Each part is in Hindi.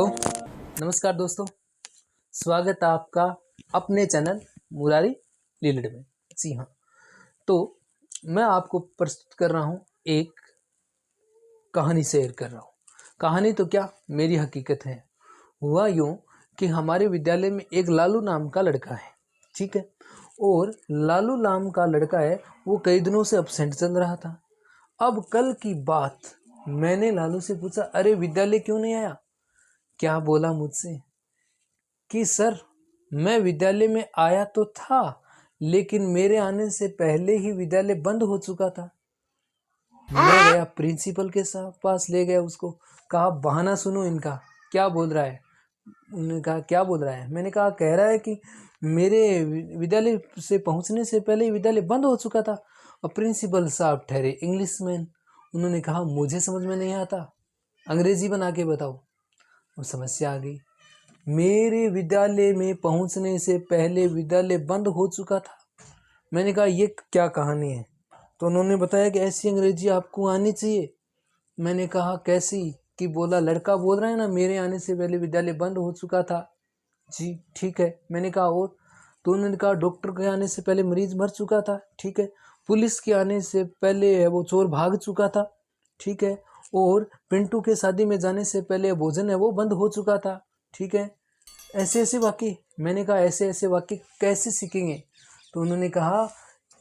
तो नमस्कार दोस्तों, स्वागत है आपका अपने चैनल मुरारी लीलड़ में। जी हाँ, तो मैं आपको प्रस्तुत कर रहा हूँ, एक कहानी शेयर कर रहा हूँ। कहानी तो क्या, मेरी हकीकत है। हुआ यूँ कि हमारे विद्यालय में एक लालू नाम का लड़का है, ठीक है। और लालू नाम का लड़का है, वो कई दिनों से अपसेंट चल रहा था। अब कल की बात, मैंने लालू से पूछा, अरे विद्यालय क्यों नहीं आया? क्या बोला मुझसे कि सर, मैं विद्यालय में आया तो था, लेकिन मेरे आने से पहले ही विद्यालय बंद हो चुका था। मैं गया प्रिंसिपल के पास, ले गया उसको, कहा बहाना सुनो इनका, क्या बोल रहा है। उन्होंने कहा क्या बोल रहा है? मैंने कहा कह रहा है कि मेरे विद्यालय से पहुंचने से पहले ही विद्यालय बंद हो चुका था। और प्रिंसिपल साहब ठहरे इंग्लिशमैन, उन्होंने कहा मुझे समझ में नहीं आता, अंग्रेजी बना के बताओ। वो समस्या आ गई, मेरे विद्यालय में पहुंचने से पहले विद्यालय बंद हो चुका था। मैंने कहा ये क्या कहानी है? तो उन्होंने बताया कि ऐसी अंग्रेजी आपको आनी चाहिए। मैंने कहा कैसी? कि बोला लड़का बोल रहा है ना, मेरे आने से पहले विद्यालय बंद हो चुका था। जी ठीक है। मैंने कहा और? तो उन्होंने कहा डॉक्टर के आने से पहले मरीज मर चुका था, ठीक है। पुलिस के आने से पहले वो चोर भाग चुका था, ठीक है। और पिंटू के शादी में जाने से पहले भोजन है वो बंद हो चुका था, ठीक है। ऐसे ऐसे वाक्य। मैंने कहा ऐसे ऐसे वाक्य कैसे सीखेंगे? तो उन्होंने कहा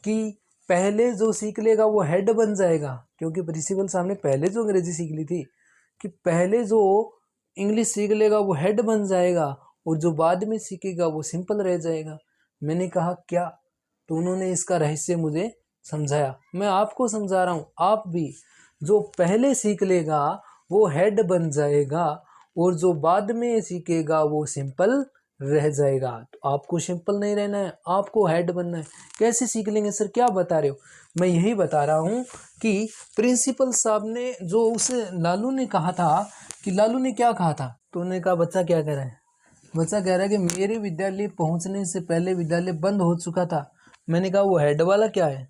कि पहले जो सीख लेगा वो हेड बन जाएगा, क्योंकि प्रिंसिपल साहब ने पहले जो अंग्रेजी सीख ली थी, कि पहले जो इंग्लिश सीख लेगा वो हेड बन जाएगा, और जो बाद में सीखेगा वो सिंपल रह जाएगा। मैंने कहा क्या? तो उन्होंने इसका रहस्य मुझे समझाया। मैं आपको समझा रहा हूँ, आप भी जो पहले सीख लेगा वो हेड बन जाएगा, और जो बाद में सीखेगा वो सिंपल रह जाएगा। तो आपको सिंपल नहीं रहना है, आपको हेड बनना है। कैसे सीख लेंगे सर, क्या बता रहे हो? मैं यही बता रहा हूँ कि प्रिंसिपल साहब ने जो उस लालू ने कहा था, कि लालू ने क्या कहा था, तो उन्होंने कहा बच्चा क्या कह रहा है? बच्चा कह रहा है कि मेरे विद्यालय पहुंचने से पहले विद्यालय बंद हो चुका था। मैंने कहा वो हेड वाला क्या है?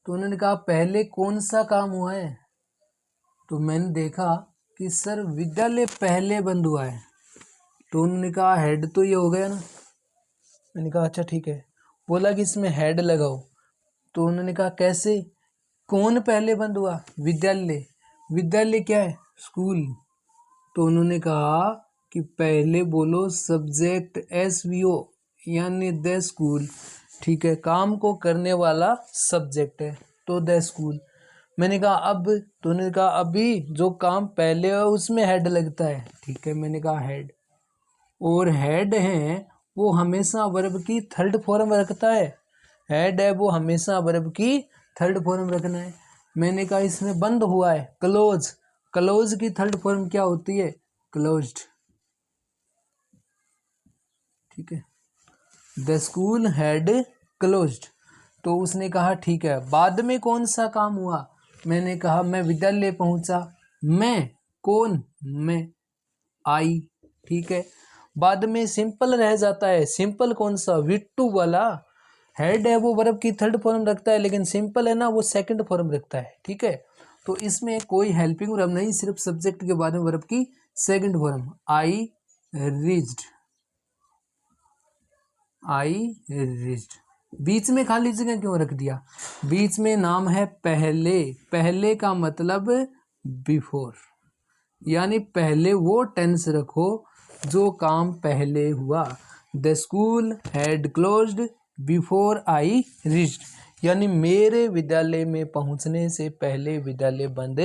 तो उन्होंने कहा पहले कौन सा काम हुआ है? तो मैंने देखा कि सर विद्यालय पहले बंद हुआ है। तो उन्होंने कहा हेड तो ये हो गया ना। मैंने कहा अच्छा ठीक है। बोला कि इसमें हेड लगाओ। तो उन्होंने कहा कैसे? कौन पहले बंद हुआ? विद्यालय। विद्यालय क्या है? स्कूल। तो उन्होंने कहा कि पहले बोलो सब्जेक्ट SVO, यानी द स्कूल, ठीक है। काम को करने वाला सब्जेक्ट है तो द स्कूल। मैंने कहा अब? तो उन्होंने कहा अभी जो काम पहले है उसमें हेड लगता है, ठीक है। मैंने कहा हेड, और हेड है वो हमेशा वर्ब की थर्ड फॉर्म रखता है। हेड है वो हमेशा वर्ब की थर्ड फॉर्म रखना है। मैंने कहा इसमें बंद हुआ है, क्लोज। क्लोज की थर्ड फॉर्म क्या होती है? क्लोज्ड, ठीक है। The school had closed. तो उसने कहा ठीक है। बाद में कौन सा काम हुआ? मैंने कहा मैं विद्यालय पहुंचा। मैं कौन? मैं, आई, ठीक है। बाद में सिंपल रह जाता है। सिंपल कौन सा? V2 वाला। हेड है वो वर्ब की थर्ड फॉर्म रखता है, लेकिन सिंपल है ना वो सेकंड फॉर्म रखता है, ठीक है। तो इसमें कोई हेल्पिंग वर्ब नहीं, सिर्फ सब्जेक्ट के बाद में वर्ब की second form. I reached, I reached. बीच में खाली जगह क्यों रख दिया? बीच में नाम है पहले। पहले का मतलब बिफोर, यानी पहले वो टेंस रखो जो काम पहले हुआ। The school had closed before I reached, यानी मेरे विद्यालय में पहुंचने से पहले विद्यालय बंद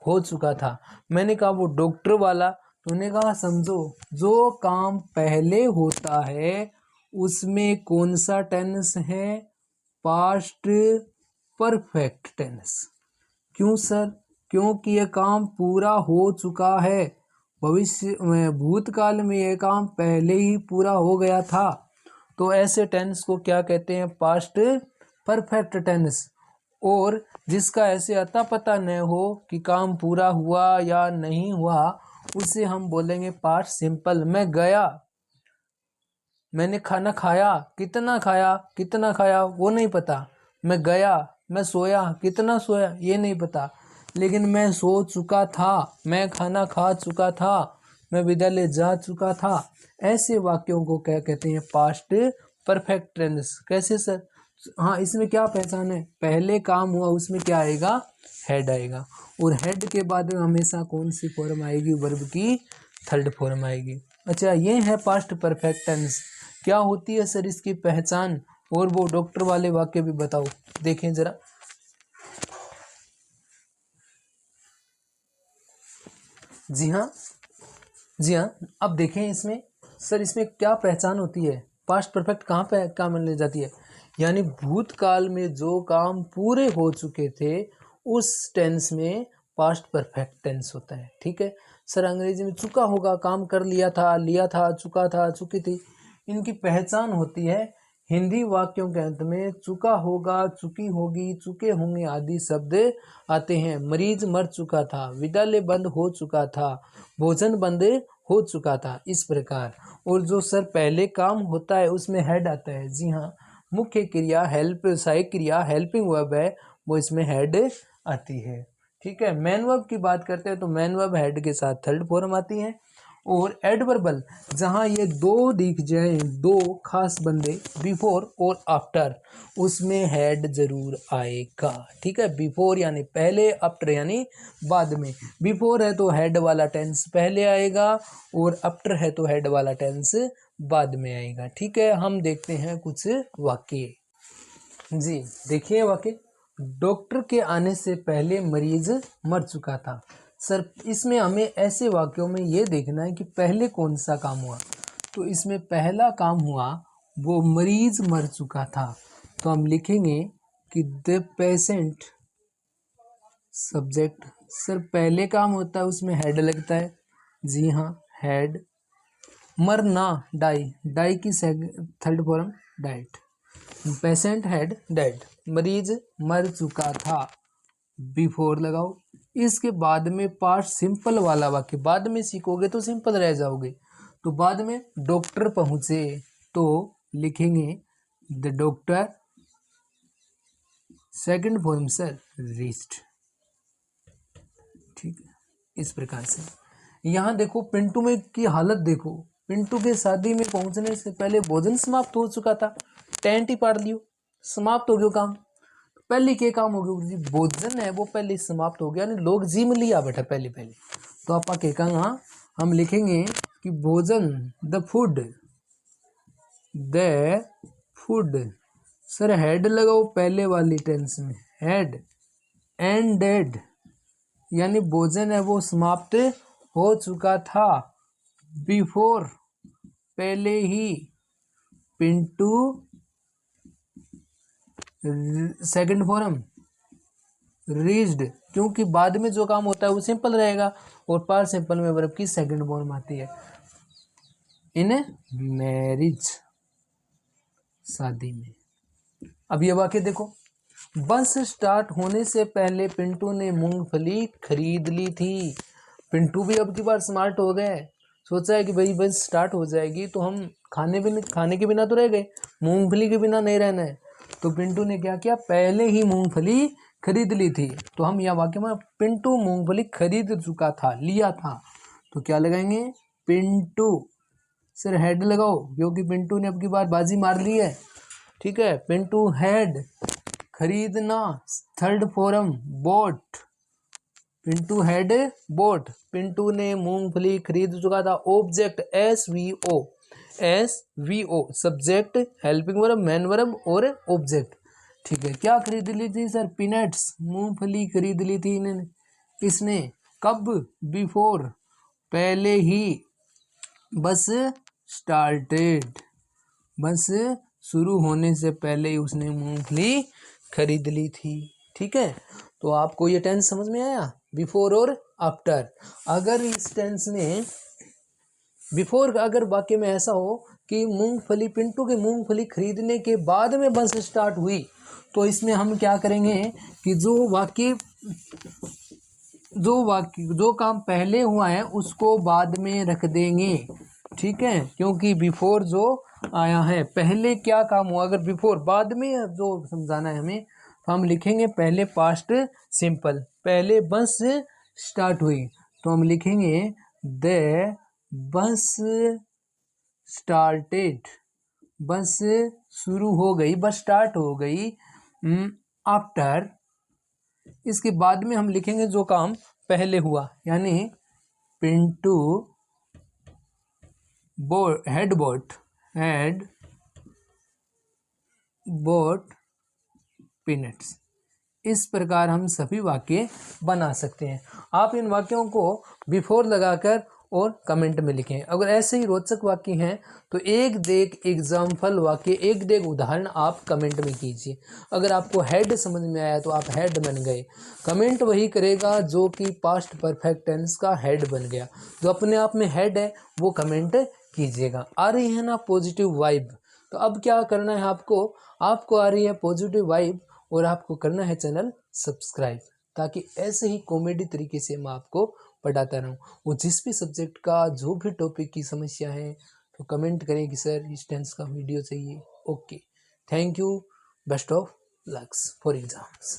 हो चुका था। मैंने कहा वो डॉक्टर वाला? तो उन्होंने कहा समझो, जो काम पहले होता है उसमें कौन सा टेंस है? Past perfect tense. क्यों सर? क्योंकि यह काम पूरा हो चुका है। भविष्य में, भूतकाल में यह काम पहले ही पूरा हो गया था। तो ऐसे टेंस को क्या कहते हैं? Past perfect tense. और जिसका ऐसे अता पता न हो कि काम पूरा हुआ या नहीं हुआ, उसे हम बोलेंगे पास्ट सिंपल। मैं गया, मैंने खाना खाया, कितना खाया, कितना खाया वो नहीं पता। मैं गया, मैं सोया, कितना सोया ये नहीं पता। लेकिन मैं सो चुका था, मैं खाना खा चुका था, मैं विद्यालय जा चुका था, ऐसे वाक्यों को क्या कहते हैं, पास्ट परफेक्ट टेंस। कैसे सर? हाँ, इसमें क्या पहचान है, पहले काम हुआ उसमें क्या आएगा, हेड आएगा, और हेड के बाद में हमेशा कौन सी फॉर्म आएगी, वर्ब की थर्ड फॉर्म आएगी। अच्छा, ये है पास्ट परफेक्ट टेंस। क्या होती है सर इसकी पहचान, और वो डॉक्टर वाले वाक्य भी बताओ, देखें जरा। जी हाँ, जी हाँ, अब देखें इसमें सर, इसमें क्या पहचान होती है, पास्ट परफेक्ट कहाँ पे क्या मान जाती है, यानी भूतकाल में जो काम पूरे हो चुके थे उस टेंस में पास्ट परफेक्ट टेंस होता है। ठीक है सर, अंग्रेजी में चुका होगा, काम कर लिया था, चुका था, चुकी थी। इनकी पहचान होती है, हिंदी वाक्यों के अंत में चुका होगा, चुकी होगी, चुके होंगे आदि शब्द आते हैं। मरीज मर चुका था, विद्यालय बंद हो चुका था, भोजन बंद हो चुका था, इस प्रकार। और जो सर पहले काम होता है उसमें हेड आता है। जी हाँ, मुख्य क्रिया हेल्प, सहायक क्रिया हेल्पिंग वर्ब है, वो इसमें हेड आती है। ठीक है, मैन वर्ब की बात करते हैं तो मैन वर्ब हेड के साथ थर्ड फॉर्म आती है। और एडवर्बल, जहाँ ये दो दिख जाए, दो खास बंदे, बिफोर और आफ्टर, उसमें हेड जरूर आएगा। ठीक है, बिफोर यानी पहले, आफ्टर यानी बाद में। बिफोर है तो हेड वाला टेंस पहले आएगा, और आफ्टर है तो हेड वाला टेंस बाद में आएगा। ठीक है, हम देखते हैं कुछ वाक्य। जी देखिए वाक्य, डॉक्टर के आने से पहले मरीज मर चुका था। सर, इसमें हमें ऐसे वाक्यों में ये देखना है कि पहले कौन सा काम हुआ। तो इसमें पहला काम हुआ वो मरीज मर चुका था, तो हम लिखेंगे कि द पेशेंट, सब्जेक्ट। सर, पहले काम होता है उसमें हेड लगता है। जी हाँ, हेड। मरना, डाई, डाई की third form diet. Patient had dead, मरीज मर चुका था, बिफोर लगाओ। इसके बाद में पास्ट सिंपल वाला वाक्य, बाद में सीखोगे तो सिंपल रह जाओगे। तो बाद में डॉक्टर पहुंचे तो लिखेंगे the doctor, second form sir reached. ठीक है, इस प्रकार से। यहाँ देखो पिंटू में की हालत देखो, पिंटू के शादी में पहुंचने से पहले भोजन समाप्त हो चुका था, टेंट ही पाड़ लियो, समाप्त हो गया काम। पहले के काम हो गया, भोजन है वो पहले समाप्त हो गया, यानी लोग जिम लिया बेटा पहले। तो आप के कहा हम लिखेंगे कि भोजन, the food, the food. Sir, head लगाओ पहले वाली टेंस में, हेड एंड डेड, यानी भोजन है वो समाप्त हो चुका था, बिफोर पहले ही, पिंटू सेकंड फॉर्म रीच्ड, क्योंकि बाद में जो काम होता है वो सिंपल रहेगा, और पार सिंपल में वर्ब की सेकंड फॉर्म आती है। इन मैरिज, शादी में। अब ये वाक्य देखो, बस स्टार्ट होने से पहले पिंटू ने मूंगफली खरीद ली थी। पिंटू भी अब की बार स्मार्ट हो गए, सोचा है कि भाई बस स्टार्ट हो जाएगी तो हम खाने के बिना तो रह गए, मूंगफली के बिना नहीं रहना है। तो पिंटू ने क्या किया, पहले ही मूंगफली खरीद ली थी। तो हम यह वाक्य में पिंटू मूंगफली खरीद चुका था, लिया था, तो क्या लगाएंगे, पिंटू। सर, हेड लगाओ क्योंकि पिंटू ने अब की बार बाजी मार ली है। ठीक है, पिंटू हैड, खरीदना, third form boat, Pintu had boat, Pintu ने मूंगफली खरीद चुका था। Object SVO, subject, helping verb, man verb और ऑब्जेक्ट। ठीक है, क्या खरीद ली थी सर, पीनट्स, मूंगफली खरीद ली थी इसने, कब, बिफोर पहले ही, बस स्टार्टेड, बस शुरू होने से पहले ही उसने मूंगफली खरीद ली थी। ठीक है, तो आपको ये टेंस समझ में आया, बिफोर और आफ्टर। अगर इस टेंस में बिफोर अगर वाक्य में ऐसा हो कि मूंगफली, पिंटू के मूंगफली खरीदने के बाद में बस स्टार्ट हुई, तो इसमें हम क्या करेंगे कि जो काम पहले हुआ है उसको बाद में रख देंगे। ठीक है, क्योंकि बिफोर जो आया है, पहले क्या काम हुआ, अगर बिफोर बाद में जो समझाना है हमें, तो हम लिखेंगे पहले पास्ट सिंपल, पहले बस स्टार्ट हुई, तो हम लिखेंगे द बस स्टार्टेड, बस शुरू हो गई, बस स्टार्ट हो गई। आफ्टर, इसके बाद में हम लिखेंगे जो काम पहले हुआ, यानी पिंटू हैड बोट पीनट्स। इस प्रकार हम सभी वाक्य बना सकते हैं। आप इन वाक्यों को बिफोर लगाकर और कमेंट में लिखें। अगर ऐसे ही रोचक वाक्य हैं तो एक देख एग्जाम्पल वाक्य, एक देख उदाहरण आप कमेंट में कीजिए। अगर आपको हेड समझ में आया तो आप हेड बन गए। कमेंट वही करेगा जो कि पास्ट परफेक्ट टेंस का हेड बन गया। जो अपने आप में हेड है वो कमेंट कीजिएगा। आ रही है ना पॉजिटिव वाइब? तो अब क्या करना है आपको आ रही है पॉजिटिव वाइब और आपको करना है चैनल सब्सक्राइब, ताकि ऐसे ही कॉमेडी तरीके से मैं आपको पढ़ाता रहूँ। वो जिस भी सब्जेक्ट का जो भी टॉपिक की समस्या है तो कमेंट करें कि सर इस टेंस का वीडियो चाहिए। Okay, thank you, best of lux for exams.